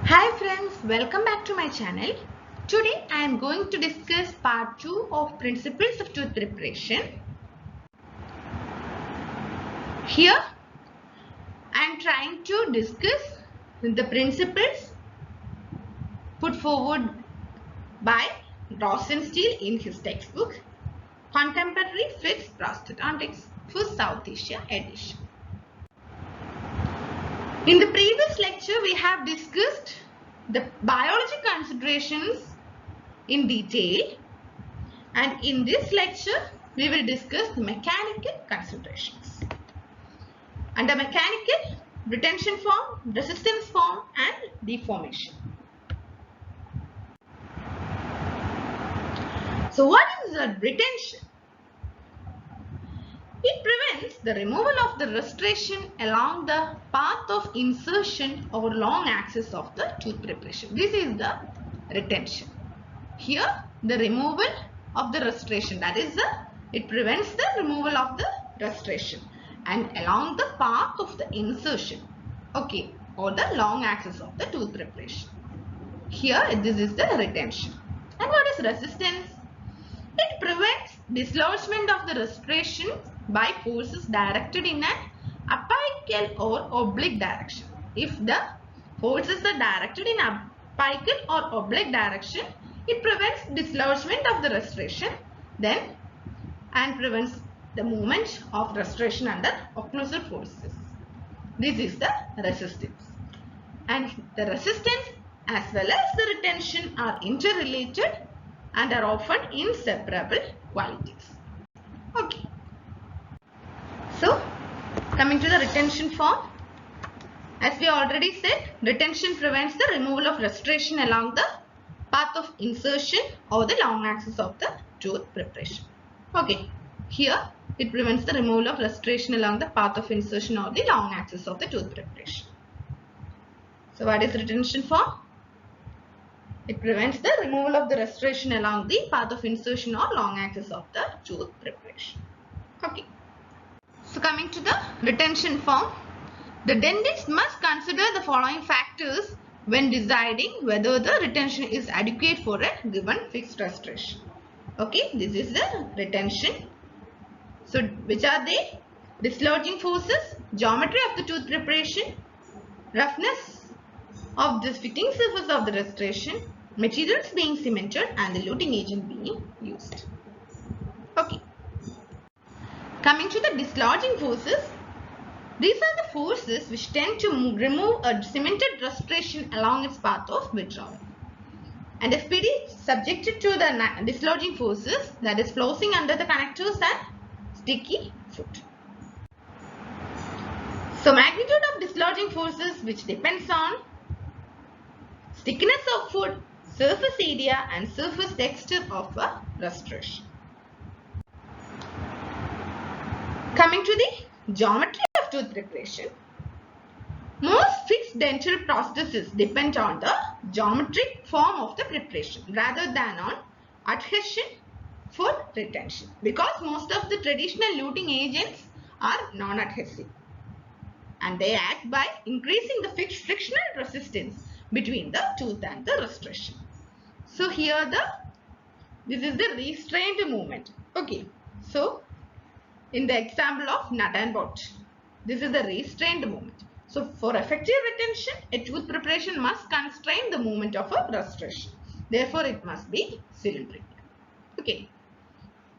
Hi friends, welcome back to my channel. Today I am going to discuss part 2 of Principles of Tooth Preparation. Here I am trying to discuss the principles put forward by Rosenstiel in his textbook Contemporary Fixed Prosthodontics for South Asia edition. In the previous lecture we have discussed the biology considerations in detail. And in this lecture, we will discuss mechanical considerations. Under mechanical, retention form, resistance form and deformation. So what is the retention? It prevents the removal of the restoration along the path of insertion or long axis of the tooth preparation. This is the retention. Here, the removal of the restoration, that is, it prevents the removal of the restoration and along the path of the insertion, okay, or the long axis of the tooth preparation. Here, this is the retention. And what is resistance? It prevents dislodgement of the restoration by forces directed in an apical or oblique direction. If the forces are directed in apical or oblique direction, it prevents dislodgement of the restoration and prevents the movement of restoration under occlusal forces. This is the resistance. And the resistance as well as the retention are interrelated and are often inseparable qualities. Okay. So, coming to the retention form. As we already said, retention prevents the removal of restoration along the path of insertion or the long axis of the tooth preparation. Okay. Here, it prevents the removal of restoration along the path of insertion or the long axis of the tooth preparation. So, what is retention form? It prevents the removal of the restoration along the path of insertion or long axis of the tooth preparation. Okay. So coming to the retention form, the dentist must consider the following factors when deciding whether the retention is adequate for a given fixed restoration. Okay, this is the retention. So which are they? Dislodging forces, geometry of the tooth preparation, roughness of the fitting surface of the restoration, materials being cemented and the luting agent being used. Okay. Coming to the dislodging forces, these are the forces which tend to remove a cemented restoration along its path of withdrawal. And FPD is subjected to the dislodging forces, that is flossing under the connectors and sticky foot. So magnitude of dislodging forces which depends on thickness of foot, surface area and surface texture of a restoration. Coming to the geometry of tooth preparation, most fixed dental prostheses depend on the geometric form of the preparation rather than on adhesion for retention, because most of the traditional luting agents are non-adhesive and they act by increasing the frictional resistance between the tooth and the restoration. So here this is the restrained movement. Okay, so in the example of nut and bolt, this is the restrained movement. So for effective retention, a tooth preparation must constrain the movement of a restoration. Therefore, it must be cylindrical. Okay.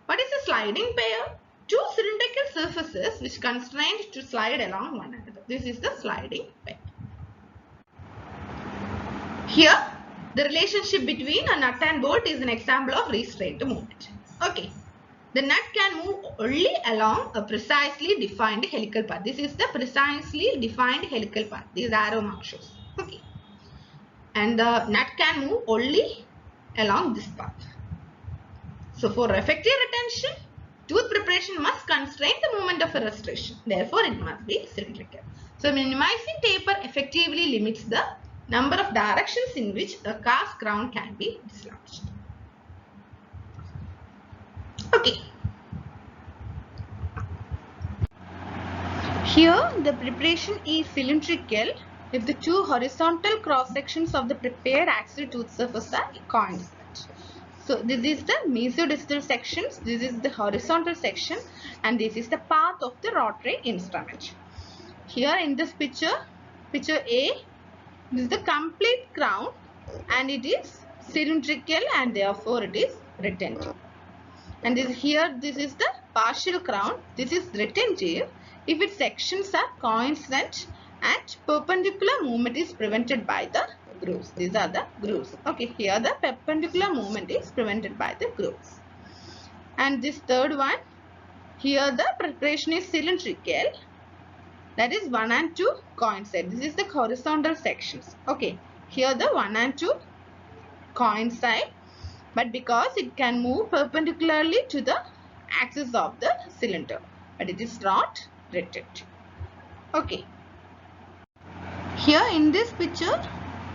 What is a sliding pair? Two cylindrical surfaces which constrained to slide along one another. This is the sliding pair. Here, the relationship between a nut and bolt is an example of restrained movement. Okay. The nut can move only along a precisely defined helical path. This is the precisely defined helical path. These arrow mark shows. Okay. And the nut can move only along this path. So for effective retention, tooth preparation must constrain the movement of a restoration. Therefore, it must be cylindrical. So minimizing taper effectively limits the number of directions in which a cast crown can be dislodged. Okay. Here the preparation is cylindrical if the two horizontal cross sections of the prepared axial tooth surface are coincident. So this is the mesodistal sections, this is the horizontal section, and this is the path of the rotary instrument. Here in this picture A, this is the complete crown and it is cylindrical and therefore it is retentive. And this is the partial crown, this is retentive if its sections are coincident and perpendicular movement is prevented by the grooves. These are the grooves. Okay, here the perpendicular movement is prevented by the grooves. And this third one, here the preparation is cylindrical, that is 1 and 2 coincide. This is the horizontal sections. Okay, here the 1 and 2 coincide, but because it can move perpendicularly to the axis of the cylinder, but it is not retentive. Okay. Here in this picture,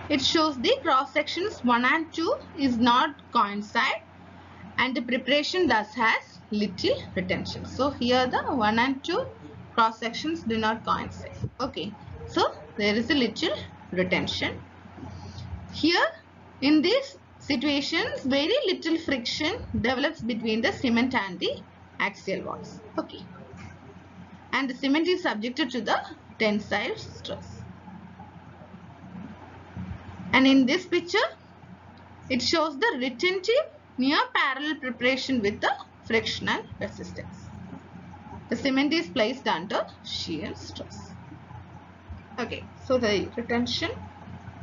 it shows the cross sections 1 and 2 is not coincide and the preparation thus has little retention. So here the 1 and 2 cross sections do not coincide. Okay, so there is a little retention. Here in these situations, very little friction develops between the cement and the axial walls. Okay, and the cement is subjected to the tensile stress. And in this picture, it shows the retentive near parallel preparation with the frictional resistance. The cement is placed under shear stress. Okay, so the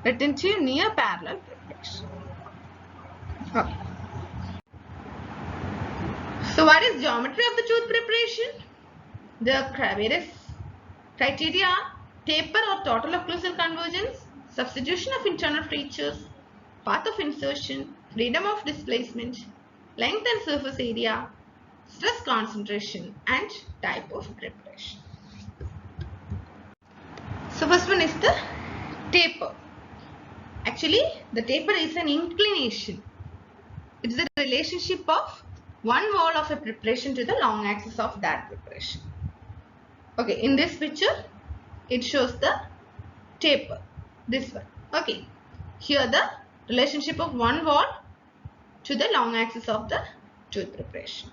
retentive near parallel preparation. Okay. So what is geometry of the tooth preparation? The various criteria are taper or total occlusal convergence, substitution of internal features, path of insertion, freedom of displacement, length and surface area, stress concentration, and type of preparation. So first one is the taper. Actually, the taper is an inclination. It is a relationship of one wall of a preparation to the long axis of that preparation. Okay, in this picture, it shows the taper. This one. Okay, here the relationship of one wall to the long axis of the tooth preparation.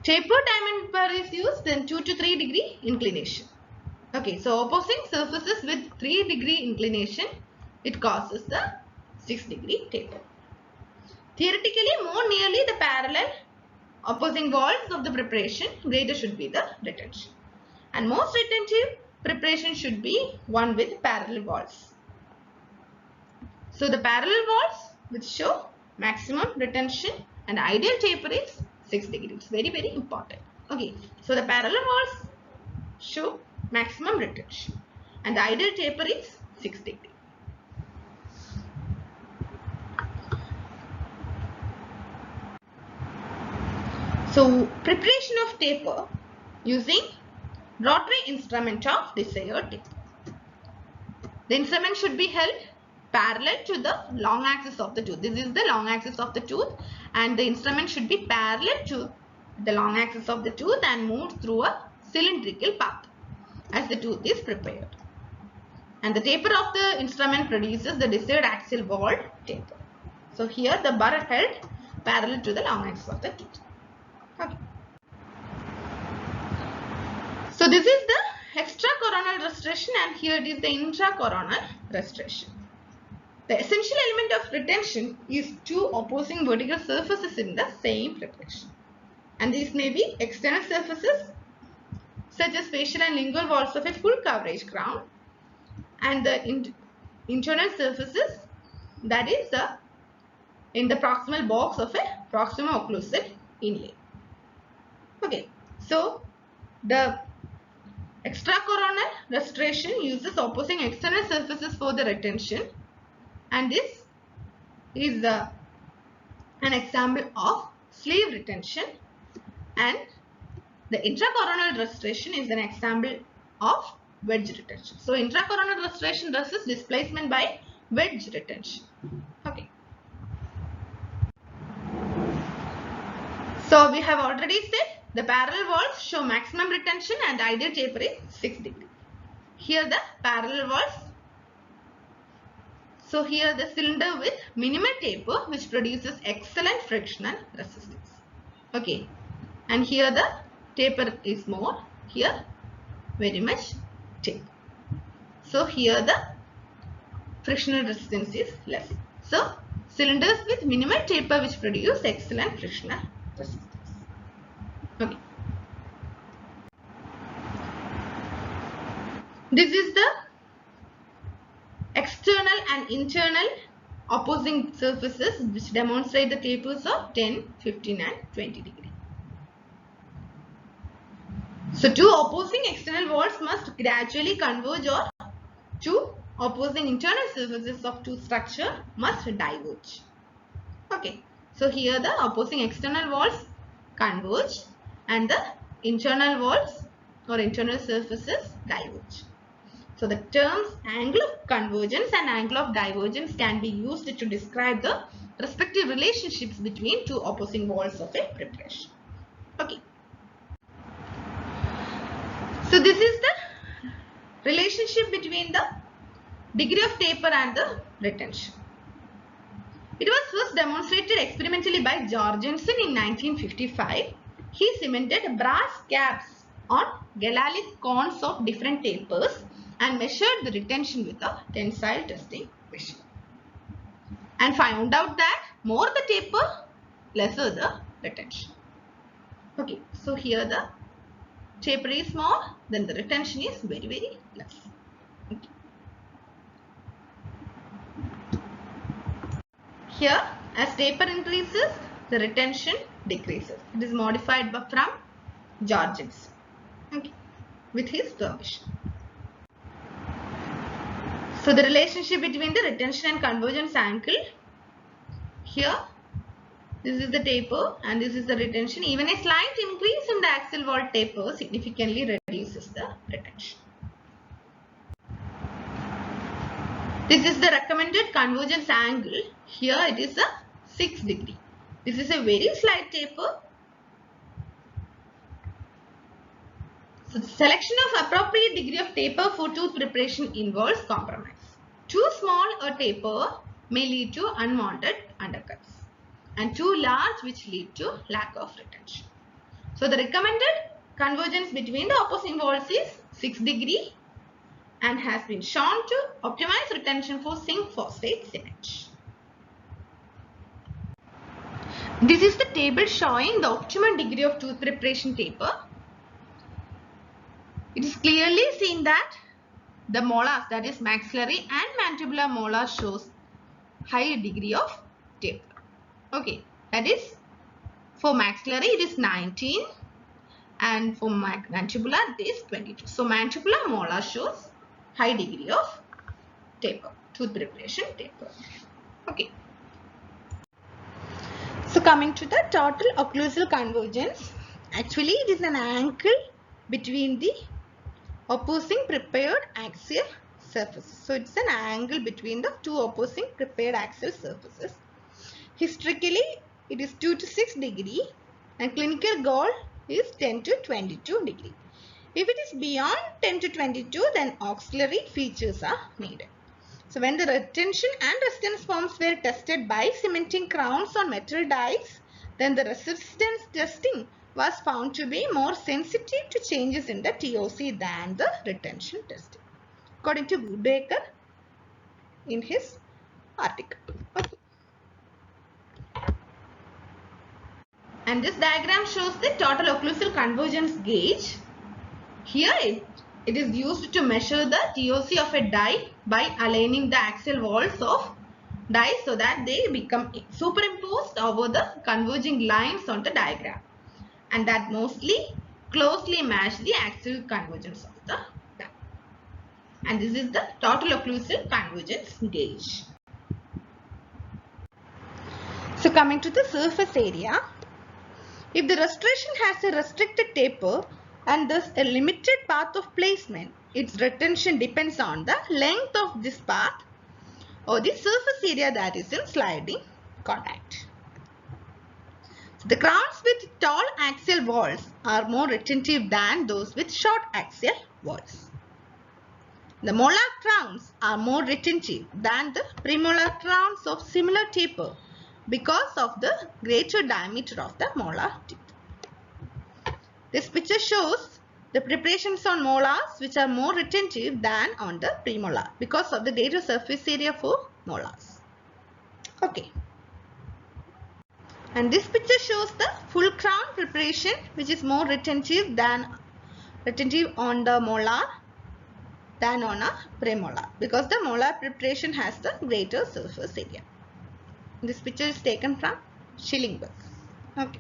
Taper diamond bar is used in 2 to 3 degree inclination. Okay, so opposing surfaces with 3 degree inclination, it causes the 6 degree taper. Theoretically, more nearly the parallel opposing walls of the preparation, greater should be the retention. And most retentive preparation should be one with parallel walls. So the parallel walls which show maximum retention and ideal taper is 6 degrees. Very, very important. Okay, so the parallel walls show maximum retention and the ideal taper is 6 degrees. So preparation of taper using rotary instrument of desired taper. The instrument should be held parallel to the long axis of the tooth. This is the long axis of the tooth and the instrument should be parallel to the long axis of the tooth and moved through a cylindrical path as the tooth is prepared. And the taper of the instrument produces the desired axial wall taper. So here the bar held parallel to the long axis of the tooth. Okay. So this is the extracoronal restoration and here it is the intracoronal restoration. The essential element of retention is two opposing vertical surfaces in the same preparation. And these may be external surfaces such as facial and lingual walls of a full coverage crown and the internal surfaces, that is in the proximal box of a proximo-occlusal inlay. Okay, so the extracoronal restoration uses opposing external surfaces for the retention, and this is an example of sleeve retention, and the intracoronal restoration is an example of wedge retention. So intracoronal restoration resists displacement by wedge retention. Okay. So we have already said the parallel walls show maximum retention and ideal taper is 6 degrees. Here the parallel walls. So here the cylinder with minimal taper which produces excellent frictional resistance. Okay. And here the taper is more. Here very much taper. So here the frictional resistance is less. So cylinders with minimal taper which produce excellent frictional resistance. Okay. This is the external and internal opposing surfaces which demonstrate the tapers of 10, 15 and 20 degree. So two opposing external walls must gradually converge, or two opposing internal surfaces of two structures must diverge. Okay. So here the opposing external walls converge and the internal walls or internal surfaces diverge. So the terms angle of convergence and angle of divergence can be used to describe the respective relationships between two opposing walls of a preparation. Okay. So this is the relationship between the degree of taper and the retention. It was first demonstrated experimentally by Jorgensen in 1955. He cemented brass caps on galalic cones of different tapers and measured the retention with a tensile testing machine, and found out that more the taper, lesser the retention. Okay, so here the taper is more, then the retention is very, very less. Okay. Here, as taper increases, the retention decreases. It is modified from Jorgensen, okay, with his permission. So the relationship between the retention and convergence angle, here this is the taper and this is the retention. Even a slight increase in the axial wall taper significantly reduces the retention. This is the recommended convergence angle. Here it is a 6 degree. This is a very slight taper. So the selection of appropriate degree of taper for tooth preparation involves compromise. Too small a taper may lead to unwanted undercuts, and too large which lead to lack of retention. So the recommended convergence between the opposing walls is 6 degree and has been shown to optimize retention for zinc phosphate cement. This is the table showing the optimum degree of tooth preparation taper. It is clearly seen that the molars, that is maxillary and mandibular molar, shows high degree of taper. Okay, that is for maxillary it is 19 and for mandibular it is 22. So mandibular molar shows high degree of taper, tooth preparation taper. Okay. So coming to the total occlusal convergence, actually it is an angle between the opposing prepared axial surfaces. So it's an angle between the two opposing prepared axial surfaces. Historically it is 2 to 6 degree and clinical goal is 10 to 22 degree. If it is beyond 10 to 22, then auxiliary features are needed. So when the retention and resistance forms were tested by cementing crowns on metal dies, then the resistance testing was found to be more sensitive to changes in the TOC than the retention testing, according to Woodacre in his article. Okay. And this diagram shows the total occlusal convergence gauge. Here it is used to measure the TOC of a die by aligning the axial walls of die so that they become superimposed over the converging lines on the diagram, and that mostly closely match the axial convergence of the die. And this is the total occlusal convergence gauge. So coming to the surface area, if the restoration has a restricted taper and thus a limited path of placement, its retention depends on the length of this path or the surface area that is in sliding contact. The crowns with tall axial walls are more retentive than those with short axial walls. The molar crowns are more retentive than the premolar crowns of similar taper because of the greater diameter of the molar teeth. This picture shows the preparations on molars which are more retentive than on the premolar because of the greater surface area for molars. Okay. And this picture shows the full crown preparation which is more retentive on the molar than on a premolar because the molar preparation has the greater surface area. This picture is taken from Schillingberg. Okay.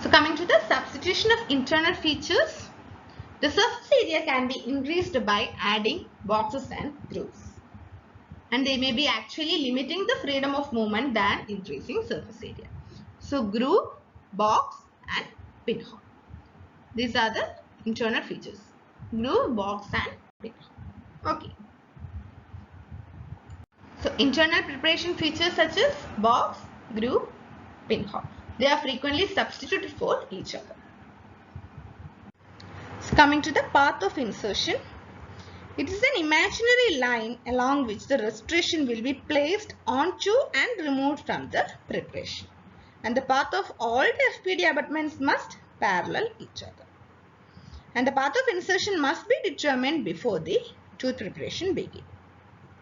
So coming to the substitution of internal features, the surface area can be increased by adding boxes and grooves. And they may be actually limiting the freedom of movement than increasing surface area. So groove, box and pinhole. These are the internal features. Groove, box and pinhole. Okay. So internal preparation features such as box, groove, pinhole. They are frequently substituted for each other. So coming to the path of insertion. It is an imaginary line along which the restoration will be placed onto and removed from the preparation. And the path of all the FPD abutments must parallel each other. And the path of insertion must be determined before the tooth preparation begins.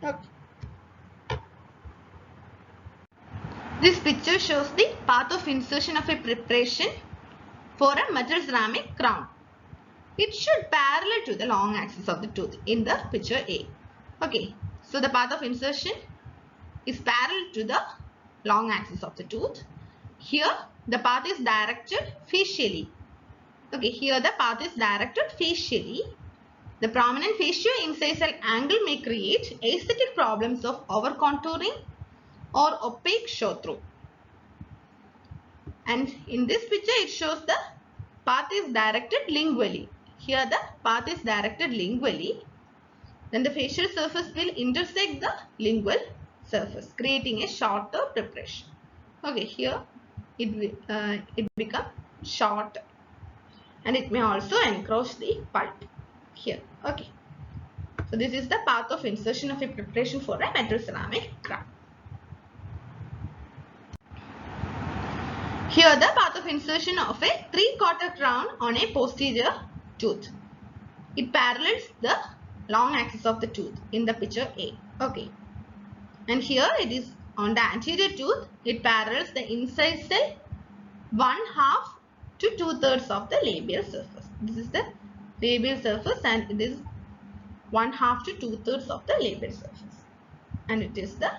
Okay. This picture shows the path of insertion of a preparation for a metal ceramic crown. It should parallel to the long axis of the tooth in the picture A. Okay, so the path of insertion is parallel to the long axis of the tooth. Here the path is directed facially. Okay, here the path is directed facially. The prominent facio-incisal angle may create aesthetic problems of over-contouring or opaque show-through. And in this picture it shows the path is directed lingually. Here the path is directed lingually. Then the facial surface will intersect the lingual surface, creating a shorter preparation. Okay, here it becomes short and it may also encroach the pulp here. Okay, so this is the path of insertion of a preparation for a metal ceramic crown. Here the path of insertion of a 3/4 crown on a posterior tooth. It parallels the long axis of the tooth in the picture A. Okay. And here it is on the anterior tooth. It parallels the incisal 1/2 to 2/3 of the labial surface. This is the labial surface and it is 1/2 to 2/3 of the labial surface. And it is the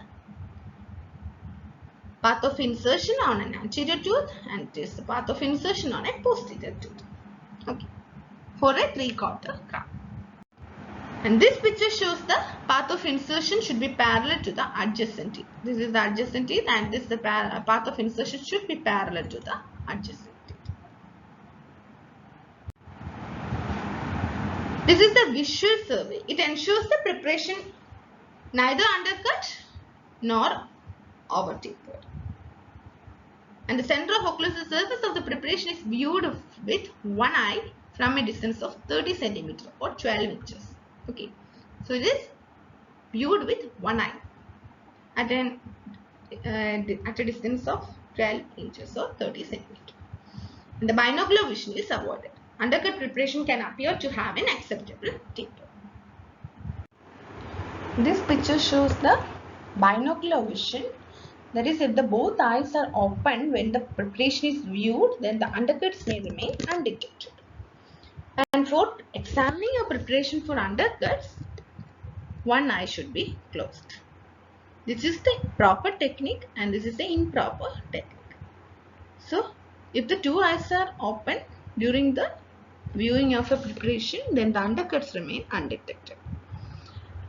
path of insertion on an anterior tooth and it is the path of insertion on a posterior tooth. Okay. For a 3/4 crown. And this picture shows the path of insertion should be parallel to the adjacent teeth. This is the adjacent teeth and this the path of insertion should be parallel to the adjacent teeth. This is the visual survey. It ensures the preparation neither undercut nor over tapered. And the center of occlusal surface of the preparation is viewed with one eye from a distance of 30 cm or 12 inches. Okay, so it is viewed with one eye at a distance of 12 inches or 30 cm. And the binocular vision is avoided. Undercut preparation can appear to have an acceptable taper. This picture shows the binocular vision. That is, if the both eyes are open when the preparation is viewed, then the undercuts may remain undetected. And for examining a preparation for undercuts, one eye should be closed. This is the proper technique and this is the improper technique. So, if the two eyes are open during the viewing of a preparation, then the undercuts remain undetected.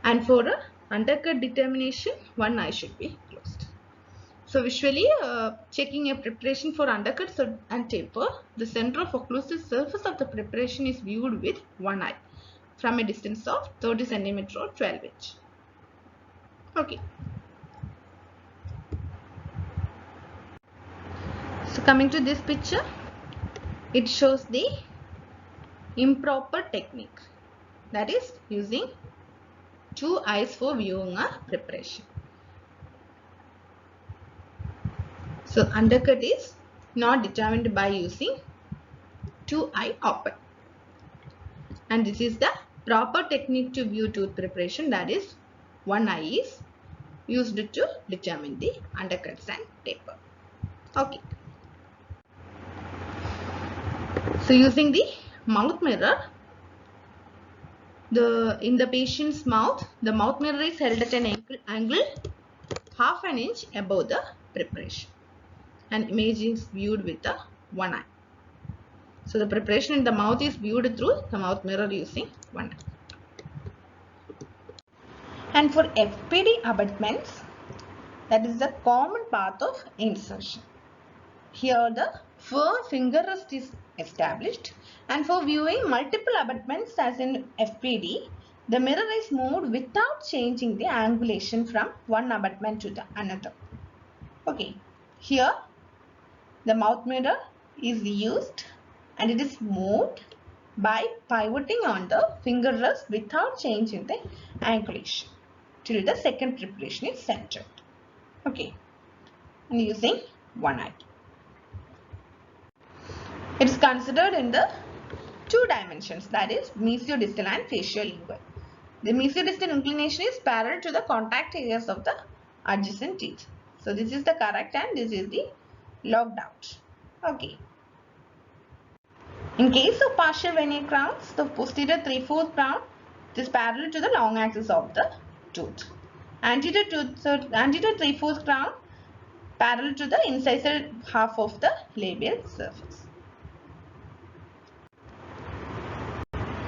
And for a undercut determination, one eye should be closed. So visually checking a preparation for undercuts and taper, the center of occlusal surface of the preparation is viewed with one eye from a distance of 30 cm or 12 inch. Okay. So coming to this picture, it shows the improper technique. that is using 2 eyes for viewing a preparation. So undercut is not determined by using 2 eye open. And this is the proper technique to view tooth preparation, that is 1 eye is used to determine the undercuts and taper. Okay. So using the mouth mirror, in the patient's mouth, the mouth mirror is held at an angle half an inch above the preparation, and image is viewed with the 1 eye. So the preparation in the mouth is viewed through the mouth mirror using 1 eye. And for FPD abutments, that is the common path of insertion. Here the finger rest is established, and for viewing multiple abutments as in FPD, the mirror is moved without changing the angulation from one abutment to the another. Okay, here the mouth mirror is used and it is moved by pivoting on the finger rest without changing the angulation till the second preparation is centered. Okay, and using 1 eye. It is considered in the 2 dimensions, that is mesiodistal and facial-lingual. The mesiodistal inclination is parallel to the contact areas of the adjacent teeth. So this is the correct and this is the locked out. Okay. In case of partial veneer crowns, the posterior 3/4 crown is parallel to the long axis of the tooth. Anterior 3/4 crown parallel to the incisor half of the labial surface.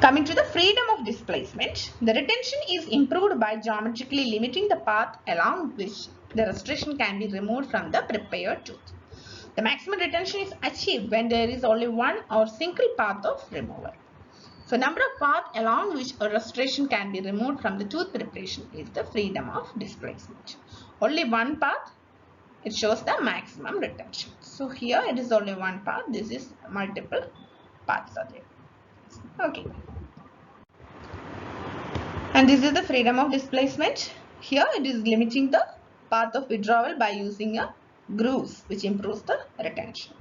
Coming to the freedom of displacement, the retention is improved by geometrically limiting the path along which the restoration can be removed from the prepared tooth. The maximum retention is achieved when there is only one or single path of removal. So, number of paths along which a restoration can be removed from the tooth preparation is the freedom of displacement. Only one path, it shows the maximum retention. So, here it is only one path. This is multiple paths are there. Okay. And this is the freedom of displacement. Here it is limiting the path of withdrawal by using a grooves, which improves the retention.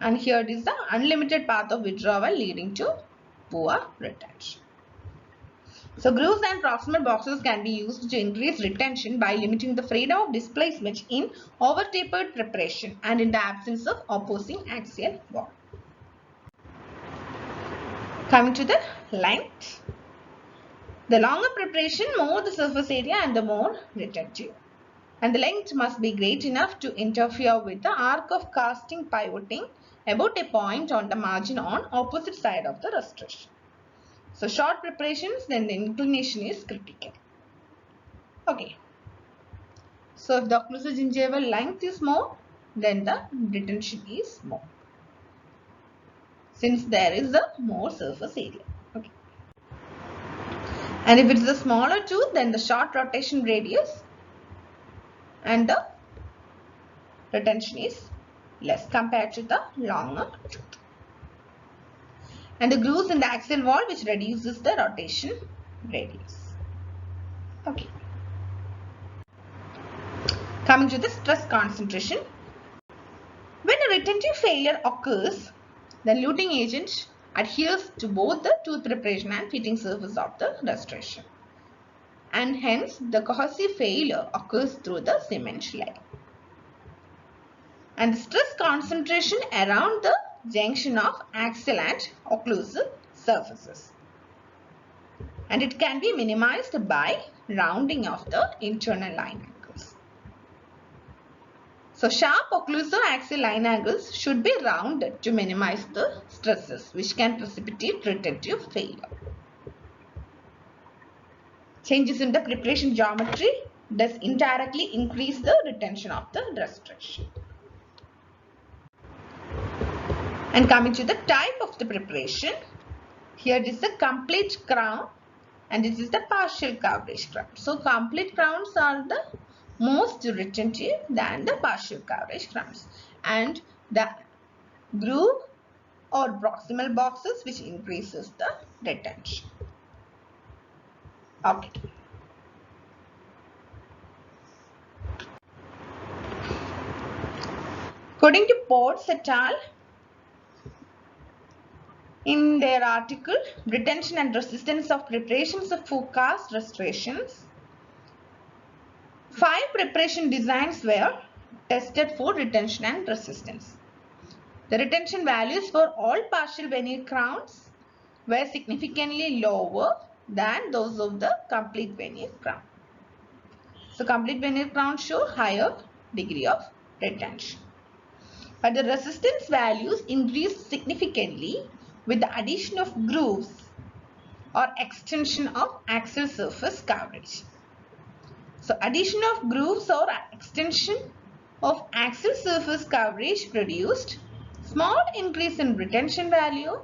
And here it is the unlimited path of withdrawal leading to poor retention. So grooves and proximal boxes can be used to increase retention by limiting the freedom of displacement in over-tapered preparation and in the absence of opposing axial wall. Coming to the length. The longer preparation, more the surface area and the more retentive. And the length must be great enough to interfere with the arc of casting pivoting about a point on the margin on opposite side of the restoration. So short preparations, then the inclination is critical. Okay. So if the occlusogingival length is more, then the retention is more, since there is a more surface area. Okay. And if it is a smaller tooth, then the short rotation radius and the retention is less compared to the longer tooth. And the grooves in the axial wall, which reduces the rotation radius. Okay. Coming to the stress concentration. When a retentive failure occurs, the eluting agent adheres to both the tooth preparation and fitting surface of the restoration. And hence, the cohesive failure occurs through the cement layer. And the stress concentration around the junction of axial and occlusal surfaces. And it can be minimized by rounding of the internal line angles. So sharp occluso-axial line angles should be rounded to minimize the stresses which can precipitate retentive failure. Changes in the preparation geometry does indirectly increase the retention of the restoration. And coming to the type of the preparation, here it is the complete crown and this is the partial coverage crown. So complete crowns are the most retentive than the partial coverage crowns, and the groove or proximal boxes which increases the retention. Okay. According to Potts et al., in their article, Retention and Resistance of Preparations of Forecast Restorations, 5 preparation designs were tested for retention and resistance. The retention values for all partial veneer crowns were significantly lower than those of the complete veneer crown. So, complete veneer crowns show higher degree of retention. But the resistance values increased significantly with the addition of grooves or extension of axial surface coverage. So, addition of grooves or extension of axial surface coverage produced small increase in retention value,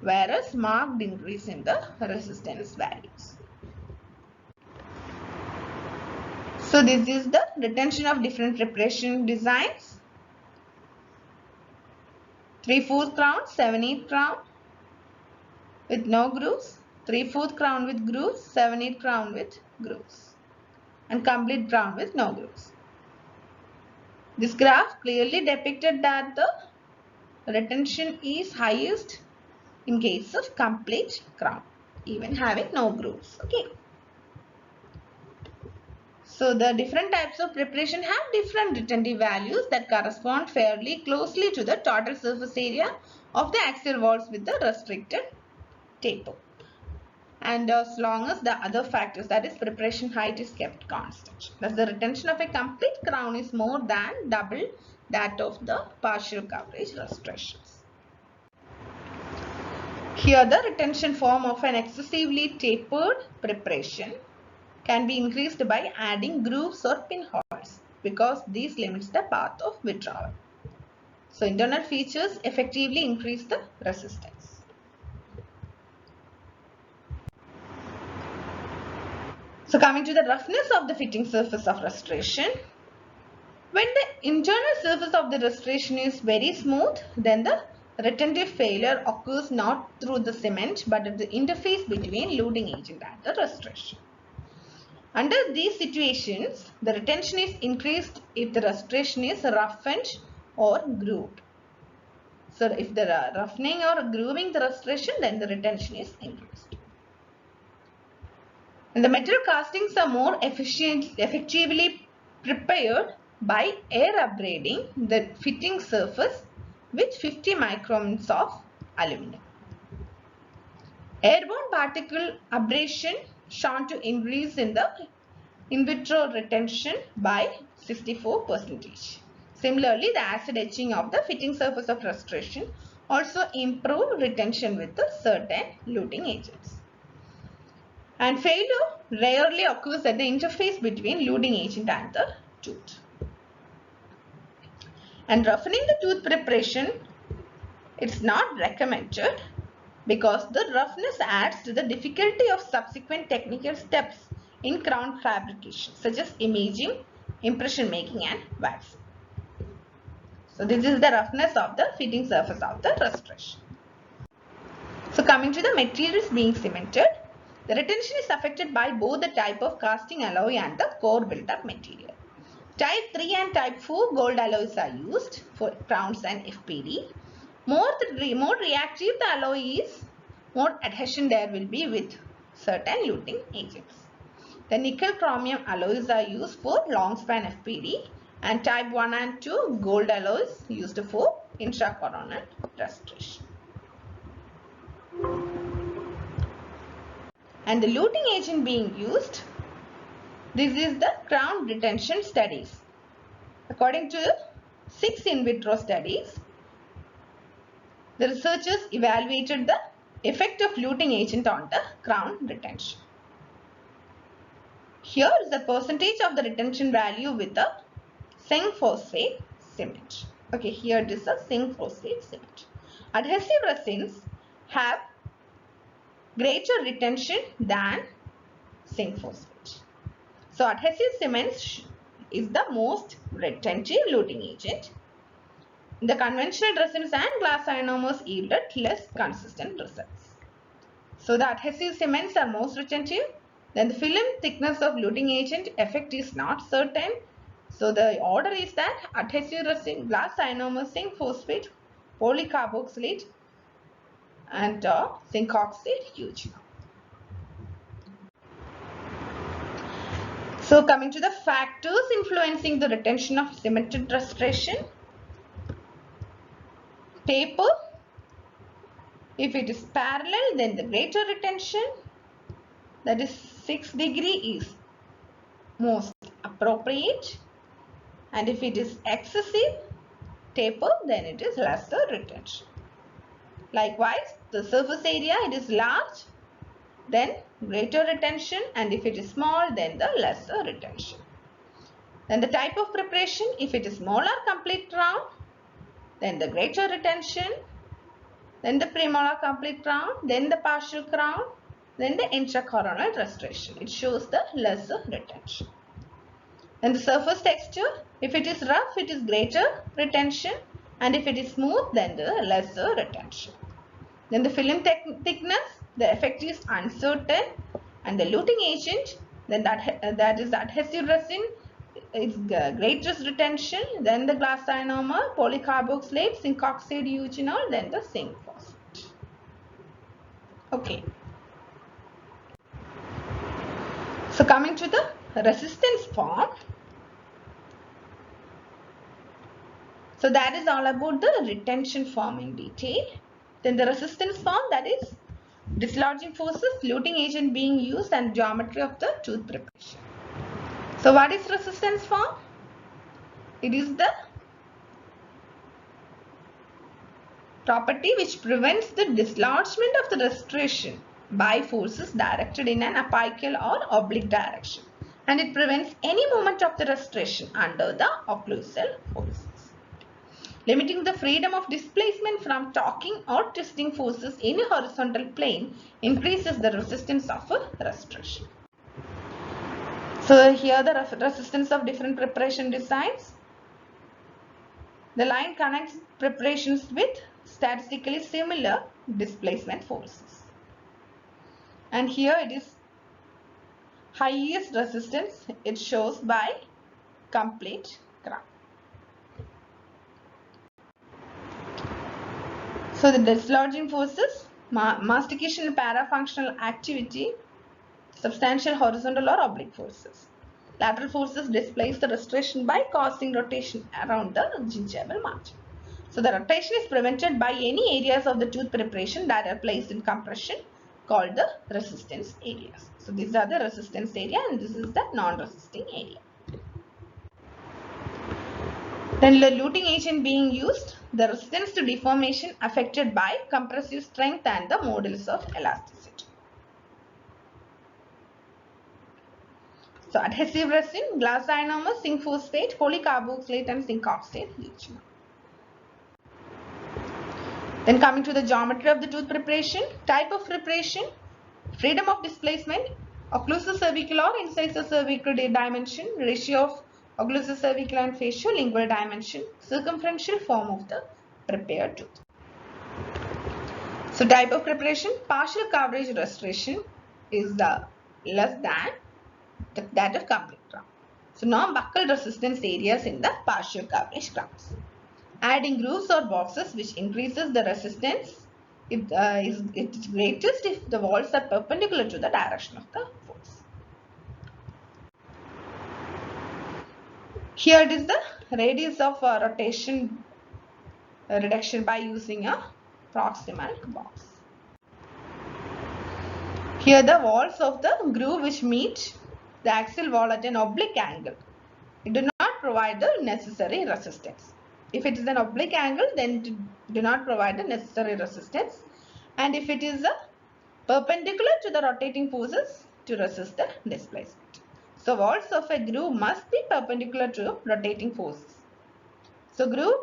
whereas marked increase in the resistance values. So, this is the retention of different preparation designs. 3/4 crown, 7/8 crown with no grooves, 3/4 crown with grooves, 7/8 crown with grooves, and complete crown with no grooves. This graph clearly depicted that the retention is highest in case of complete crown, even having no grooves. Okay. So the different types of preparation have different retentive values that correspond fairly closely to the total surface area of the axial walls with the restricted taper. And as long as the other factors, that is preparation height, is kept constant. Thus the retention of a complete crown is more than double that of the partial coverage restorations. Here the retention form of an excessively tapered preparation can be increased by adding grooves or pinholes because these limits the path of withdrawal. So internal features effectively increase the resistance. So coming to the roughness of the fitting surface of restoration. When the internal surface of the restoration is very smooth, then the retentive failure occurs not through the cement but at the interface between loading agent and the restoration. Under these situations, the retention is increased if the restoration is roughened or grooved. So if there are roughening or grooving the restoration, then the retention is increased. And the metal castings are more effectively prepared by air abrading the fitting surface with 50 microns of aluminum. Airborne particle abrasion shown to increase in the in vitro retention by 64%. Similarly, the acid etching of the fitting surface of restoration also improve retention with the certain luting agents. And failure rarely occurs at the interface between luting agent and the tooth. And roughening the tooth preparation, it's not recommended because the roughness adds to the difficulty of subsequent technical steps in crown fabrication such as imaging, impression making and waxing. So this is the roughness of the fitting surface of the restoration. So coming to the materials being cemented, the retention is affected by both the type of casting alloy and the core built-up material. Type 3 and Type 4 gold alloys are used for crowns and FPD. More reactive the alloy is, more adhesion there will be with certain luting agents. The nickel chromium alloys are used for long span FPD, and Type 1 and 2 gold alloys used for intracoronal restoration. And the luting agent being used, this is the crown retention studies. According to 6 in vitro studies, the researchers evaluated the effect of luting agent on the crown retention. Here is the percentage of the retention value with the zinc phosphate cement. Okay, here it is a zinc phosphate cement. Adhesive resins have greater retention than zinc phosphate. So adhesive cement is the most retentive luting agent. The conventional resins and glass ionomers yielded less consistent results. So the adhesive cements are most retentive Then the film thickness of luting agent effect is not certain. So the order is that adhesive resin, glass ionomer, zinc phosphate, polycarboxylate and zinc oxide huge. So coming to the factors influencing the retention of cemented restoration. Taper. If it is parallel, then the greater retention, that is 6 degree, is most appropriate. And if it is excessive taper, then it is lesser retention. Likewise, the surface area, it is large, then greater retention, and if it is small, then the lesser retention. Then the type of preparation, if it is molar complete crown, then the greater retention, then the premolar complete crown, then the partial crown, then the intracoronal restoration. It shows the lesser retention. Then the surface texture, if it is rough, it is greater retention, and if it is smooth, then the lesser retention. Then the film thickness, the effect is uncertain, and the luting agent, then that is adhesive resin, is greatest retention, then the glass ionomer, polycarboxylate, zinc oxide eugenol, then the zinc phosphate. Okay. So coming to the resistance form. So that is all about the retention form in detail. Then the resistance form, that is dislodging forces, luting agent being used, and geometry of the tooth preparation. So what is resistance form? It is the property which prevents the dislodgement of the restoration by forces directed in an apical or oblique direction, and it prevents any movement of the restoration under the occlusal forces. Limiting the freedom of displacement from torquing or twisting forces in a horizontal plane increases the resistance of a restoration. So here the resistance of different preparation designs. The line connects preparations with statistically similar displacement forces. And here it is highest resistance, it shows by complete crown. So the dislodging forces, mastication parafunctional activity, substantial horizontal or oblique forces. Lateral forces displace the restoration by causing rotation around the gingival margin. So the rotation is prevented by any areas of the tooth preparation that are placed in compression, called the resistance areas. So these are the resistance area and this is the non-resisting area. Then the luting agent being used, the resistance to deformation affected by compressive strength and the modulus of elasticity. So adhesive resin, glass ionomer, zinc phosphate, polycarboxylate and zinc oxide eugenol. Then coming to the geometry of the tooth preparation, type of preparation, freedom of displacement, occlusal cervical or incisor cervical dimension, ratio of occlusal cervical and facial-lingual dimension, circumferential form of the prepared tooth. So type of preparation, partial coverage restoration is the less than that of complete crown. So non-buccal resistance areas in the partial coverage crowns. Adding grooves or boxes which increases the resistance. It is greatest if the walls are perpendicular to the direction of the force. Here it is the radius of rotation reduction by using a proximal box. Here the walls of the groove which meet the axial wall at an oblique angle. It do not provide the necessary resistance. If it is an oblique angle, then it do not provide the necessary resistance. And if it is perpendicular to the rotating forces to resist the displacement. So walls of a groove must be perpendicular to rotating forces. So groove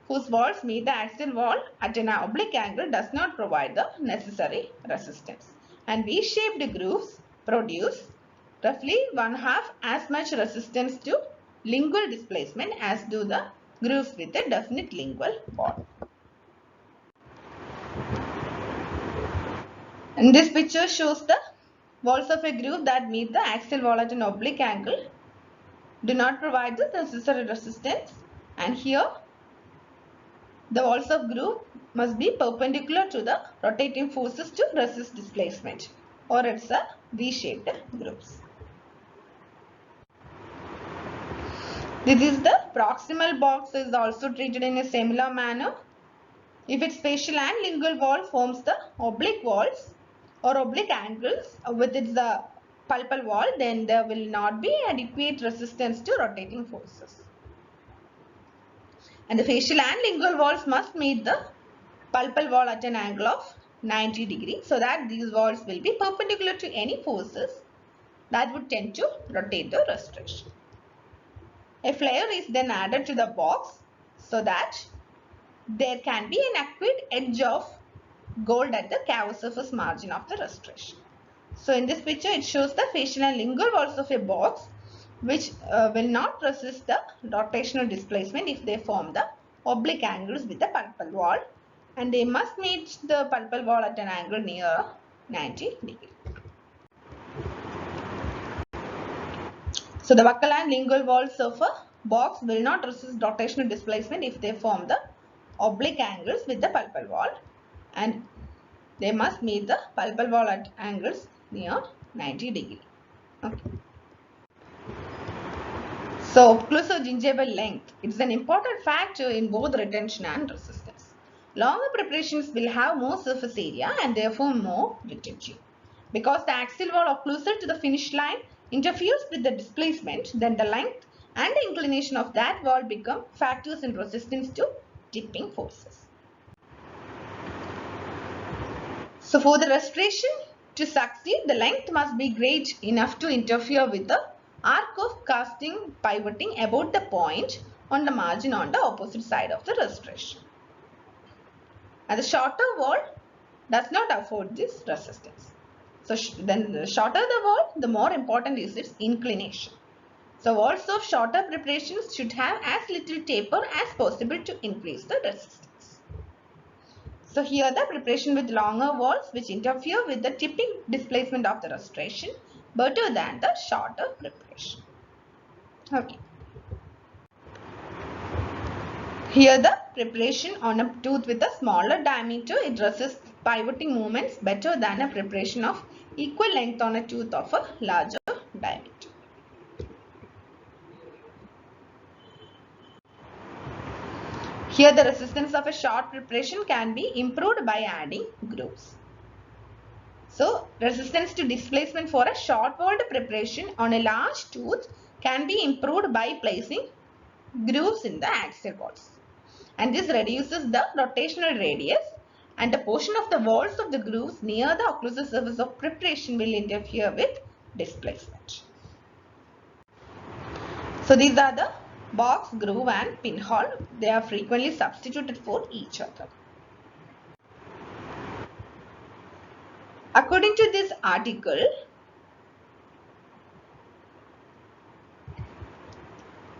whose walls meet the axial wall at an oblique angle does not provide the necessary resistance. And V-shaped grooves produce roughly 1/2 as much resistance to lingual displacement as do the grooves with a definite lingual wall. And this picture shows the walls of a groove that meet the axial wall at an oblique angle do not provide the necessary resistance, and here the walls of groove must be perpendicular to the rotating forces to resist displacement, or it's a V-shaped grooves. This is the proximal box is also treated in a similar manner. If its facial and lingual wall forms the oblique walls or oblique angles with its pulpal wall, then there will not be adequate resistance to rotating forces. And the facial and lingual walls must meet the pulpal wall at an angle of 90 degrees so that these walls will be perpendicular to any forces that would tend to rotate the restoration. A flare is then added to the box so that there can be an accurate edge of gold at the cavus surface margin of the restoration. So in this picture it shows the facial and lingual walls of a box which will not resist the rotational displacement if they form the oblique angles with the pulpal wall, and they must meet the pulpal wall at an angle near 90 degrees. So the buccal and lingual walls of a box will not resist rotational displacement if they form the oblique angles with the pulpal wall, and they must meet the pulpal wall at angles near 90 degrees. Okay. So occlusogingival length, it's an important factor in both retention and resistance. Longer preparations will have more surface area and therefore more retention. Because the axial wall occlusal to the finish line interferes with the displacement, then the length and the inclination of that wall become factors in resistance to tipping forces. So for the restoration to succeed, the length must be great enough to interfere with the arc of casting pivoting about the point on the margin on the opposite side of the restoration. And the shorter wall does not afford this resistance. So then the shorter the wall, the more important is its inclination. So walls of shorter preparations should have as little taper as possible to increase the resistance. So here the preparation with longer walls which interfere with the tipping displacement of the restoration better than the shorter preparation. Okay. Here the preparation on a tooth with a smaller diameter, it resists pivoting movements better than a preparation of equal length on a tooth of a larger diameter. Here the resistance of a short preparation can be improved by adding grooves. So resistance to displacement for a short walled preparation on a large tooth can be improved by placing grooves in the axial walls. And this reduces the rotational radius, and the portion of the walls of the grooves near the occlusal surface of preparation will interfere with displacement. So these are the box, groove and pinhole. They are frequently substituted for each other. According to this article,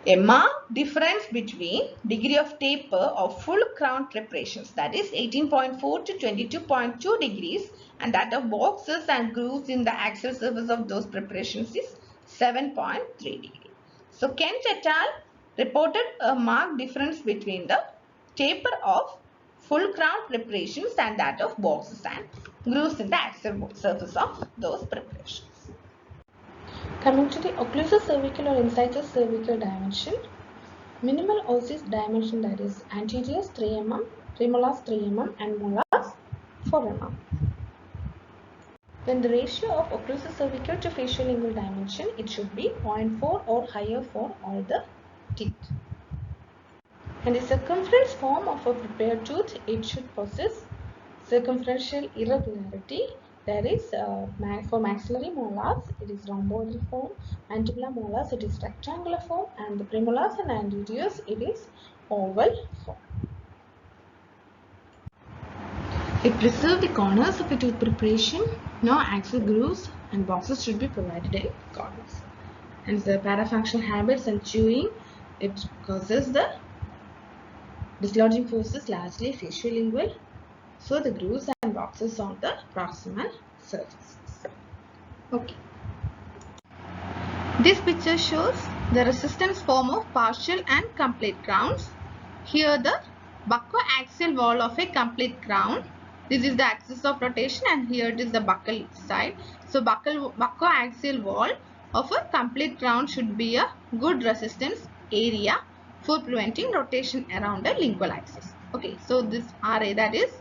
a marked difference between degree of taper of full crown preparations, that is 18.4 to 22.2 degrees, and that of boxes and grooves in the axial surface of those preparations is 7.3 degrees. So Kent et al. Reported a marked difference between the taper of full crown preparations and that of boxes and grooves in the axial surface of those preparations. Coming to the occlusal cervical or incisor cervical dimension, minimal osseous dimension, that is anteriors 3 mm, premolars 3 mm and molars 4 mm. When the ratio of occlusal cervical to facial lingual dimension, it should be 0.4 or higher for all the teeth. And the circumference form of a prepared tooth, it should possess circumferential irregularity. That is, for maxillary molars, it is rhomboidal form, mandibular molars, it is rectangular form, and the premolars and anteriors, it is oval form. It preserves the corners of a tooth preparation. No axial grooves and boxes should be provided in corners. And the parafunctional habits and chewing, it causes the dislodging forces largely facial-lingual. So the grooves and boxes on the proximal surfaces. Okay. This picture shows the resistance form of partial and complete crowns. Here the bucco-axial wall of a complete crown. This is the axis of rotation and here it is the buccal side. So bucco-axial wall of a complete crown should be a good resistance area for preventing rotation around the lingual axis. Okay, so this RA, that is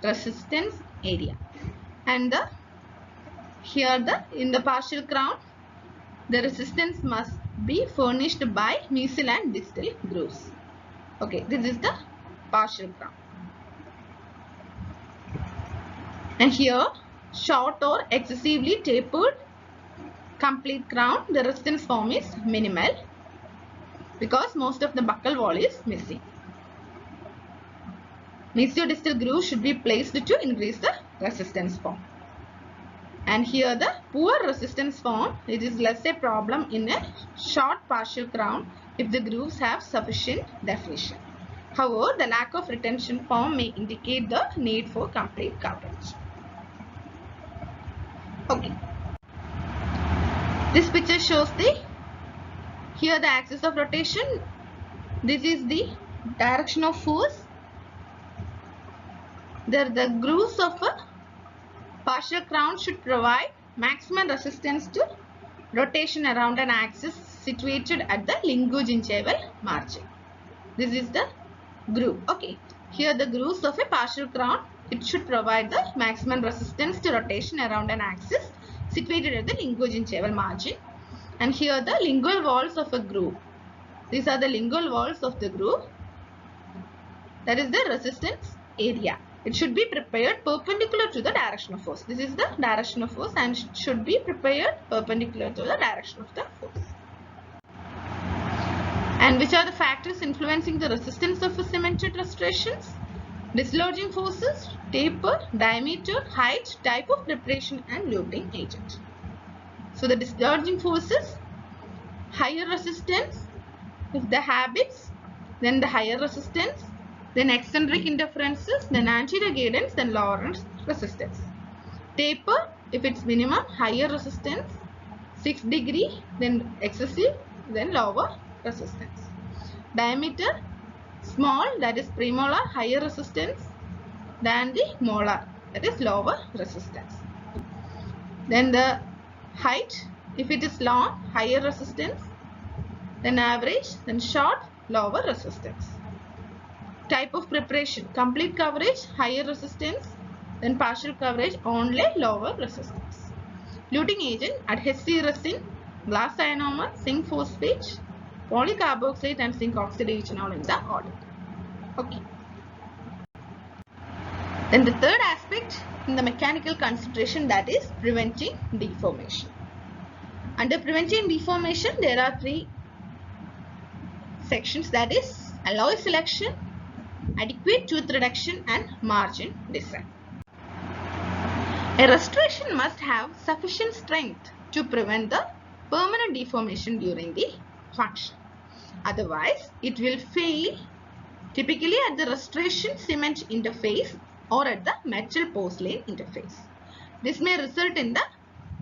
resistance area. And in the partial crown, the resistance must be furnished by mesial and distal grooves. Okay, this is the partial crown. And here, short or excessively tapered complete crown, the resistance form is minimal because most of the buccal wall is missing. Mesio-distal groove should be placed to increase the resistance form. And here the poor resistance form, it is less a problem in a short partial crown if the grooves have sufficient definition. However, the lack of retention form may indicate the need for complete coverage. Okay. This picture shows here the axis of rotation. This is the direction of force. The grooves of a partial crown should provide maximum resistance to rotation around an axis situated at the linguogingival margin. This is the groove. Okay. Here the grooves of a partial crown, it should provide the maximum resistance to rotation around an axis situated at the linguogingival margin. And here the lingual walls of a groove. These are the lingual walls of the groove. That is the resistance area. It should be prepared perpendicular to the direction of force. This is the direction of force and should be prepared perpendicular to the direction of the force. And which are the factors influencing the resistance of a cemented restorations? Dislodging forces, taper, diameter, height, type of preparation and luting agent. So the dislodging forces, higher resistance, if the habits, then the higher resistance, then eccentric interferences, then anterior guidance, then Lorentz resistance. Taper, if it's minimum, higher resistance, 6 degree, then excessive, then lower resistance. Diameter, small, that is premolar, higher resistance than the molar, that is lower resistance. Then the height, if it is long, higher resistance, then average, then short, lower resistance. Type of preparation, complete coverage, higher resistance, then partial coverage, only lower resistance. Luting agent, adhesive resin, glass ionomer, zinc phosphate, polycarboxylate and zinc oxide all in the order. Okay. Then the third aspect in the mechanical consideration, that is preventing deformation. Under preventing deformation, there are 3 sections, that is alloy selection, adequate tooth reduction and margin design. A restoration must have sufficient strength to prevent the permanent deformation during the function. Otherwise, it will fail typically at the restoration cement interface or at the metal porcelain interface. This may result in the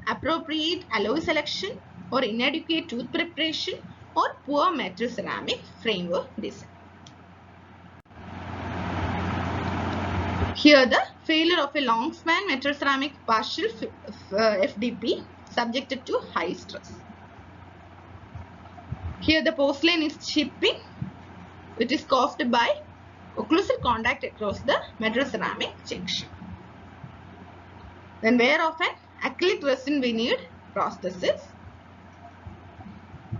appropriate alloy selection or inadequate tooth preparation or poor metal ceramic framework design. Here the failure of a long span metal ceramic partial FDP subjected to high stress. Here the porcelain is chipping. It is caused by occlusal contact across the metal ceramic junction. Then wear of an acrylic resin veneered prosthesis.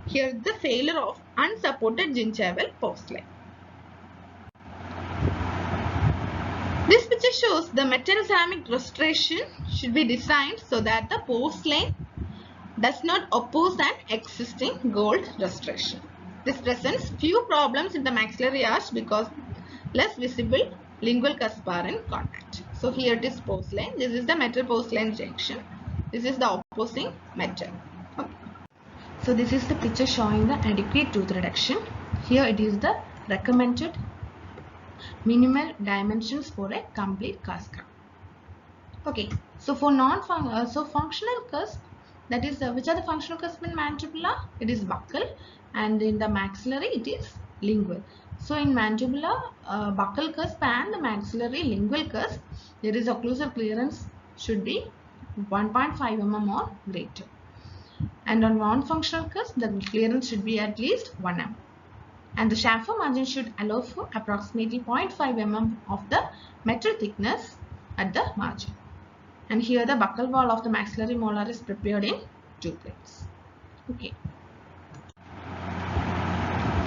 Here the failure of unsupported gingival porcelain. This picture shows the metal ceramic restoration should be designed so that the porcelain does not oppose an existing gold restoration. This presents few problems in the maxillary arch because less visible lingual cusps are in contact. So here it is porcelain. This is the metal porcelain junction. This is the opposing metal. Okay. So this is the picture showing the adequate tooth reduction. Here it is the recommended minimal dimensions for a complete cusp crown. Okay. So for functional cusp, That is, which are the functional cusp in mandibular? It is buccal, and in the maxillary it is lingual. So in mandibular, buccal cusp and the maxillary lingual cusp, there is occlusal clearance should be 1.5 mm or greater. And on non-functional cusp, the clearance should be at least 1 mm. And the chamfer margin should allow for approximately 0.5 mm of the metal thickness at the margin. And here the buccal wall of the maxillary molar is prepared in 2 plates. Okay.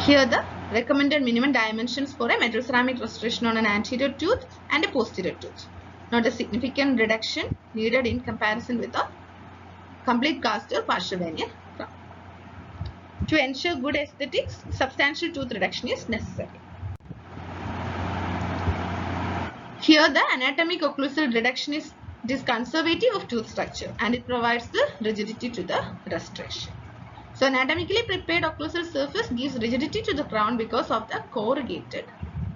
Here the recommended minimum dimensions for a metal ceramic restoration on an anterior tooth and a posterior tooth. Not a significant reduction needed in comparison with a complete cast or partial veneer crown. To ensure good aesthetics, substantial tooth reduction is necessary. Here the anatomic occlusal reduction is conservative of tooth structure and it provides the rigidity to the restoration. So anatomically prepared occlusal surface gives rigidity to the crown because of the corrugated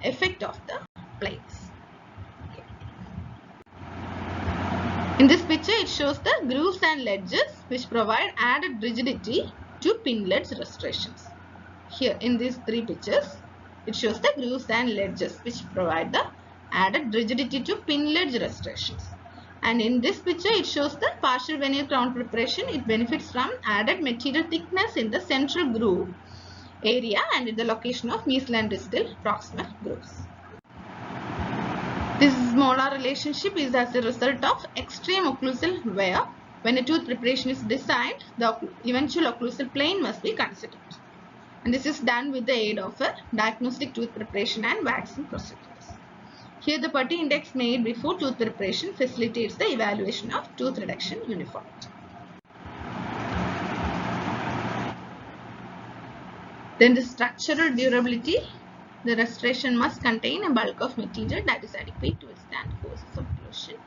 effect of the plates. Okay. In this picture it shows the grooves and ledges which provide added rigidity to pin ledge restorations. Here in these 3 pictures it shows the grooves and ledges which provide the added rigidity to pin ledge restorations. And in this picture it shows the partial veneer crown preparation. It benefits from added material thickness in the central groove area and in the location of mesial and distal proximal grooves. This molar relationship is as a result of extreme occlusal wear. When a tooth preparation is designed, the eventual occlusal plane must be considered. And this is done with the aid of a diagnostic tooth preparation and waxing procedures. Here the putty index made before tooth preparation facilitates the evaluation of tooth reduction uniformity. Then the structural durability. The restoration must contain a bulk of material that is adequate to withstand forces of occlusion.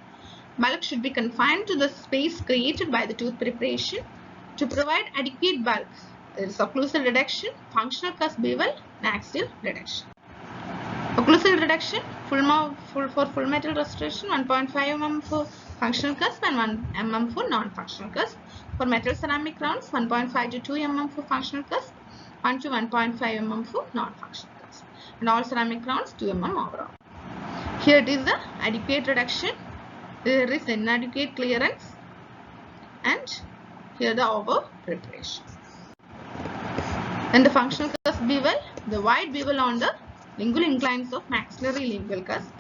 Bulk should be confined to the space created by the tooth preparation. To provide adequate bulk, there is occlusal reduction, functional cusp bevel, and axial reduction. Occlusal reduction, for full metal restoration, 1.5 mm for functional cusp and 1 mm for non-functional cusp. For metal ceramic crowns, 1.5 to 2 mm for functional cusp, 1 to 1.5 mm for non-functional cusp. And all ceramic crowns, 2 mm overall. Here it is the adequate reduction, there is inadequate clearance, and here the over preparation. And the functional cusp bevel, the wide bevel on the lingual inclines of maxillary lingual cusp,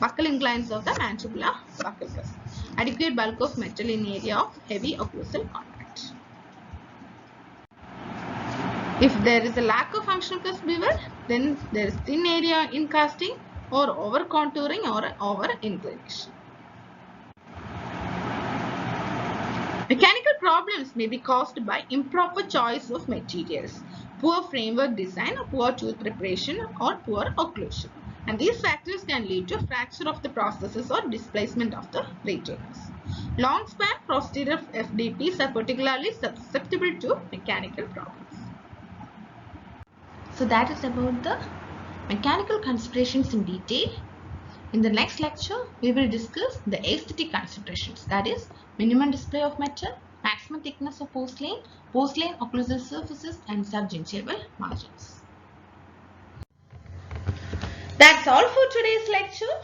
buccal inclines of the mandibular buccal cusp. Adequate bulk of metal in area of heavy occlusal contact. If there is a lack of functional cusp bevel, then there is thin area in casting or over contouring or over inclination. Mechanical problems may be caused by improper choice of materials, poor framework design, or poor tooth preparation, or poor occlusion. And these factors can lead to fracture of the processes or displacement of the retainers. Long span posterior FDPs are particularly susceptible to mechanical problems. So that is about the mechanical considerations in detail. In the next lecture, we will discuss the aesthetic considerations, that is, minimum display of metal, maximum thickness of porcelain, porcelain occlusal surfaces, and subgingival margins. That's all for today's lecture.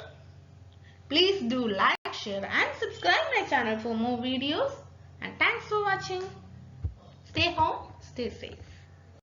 Please do like, share, and subscribe my channel for more videos. And thanks for watching. Stay home, stay safe.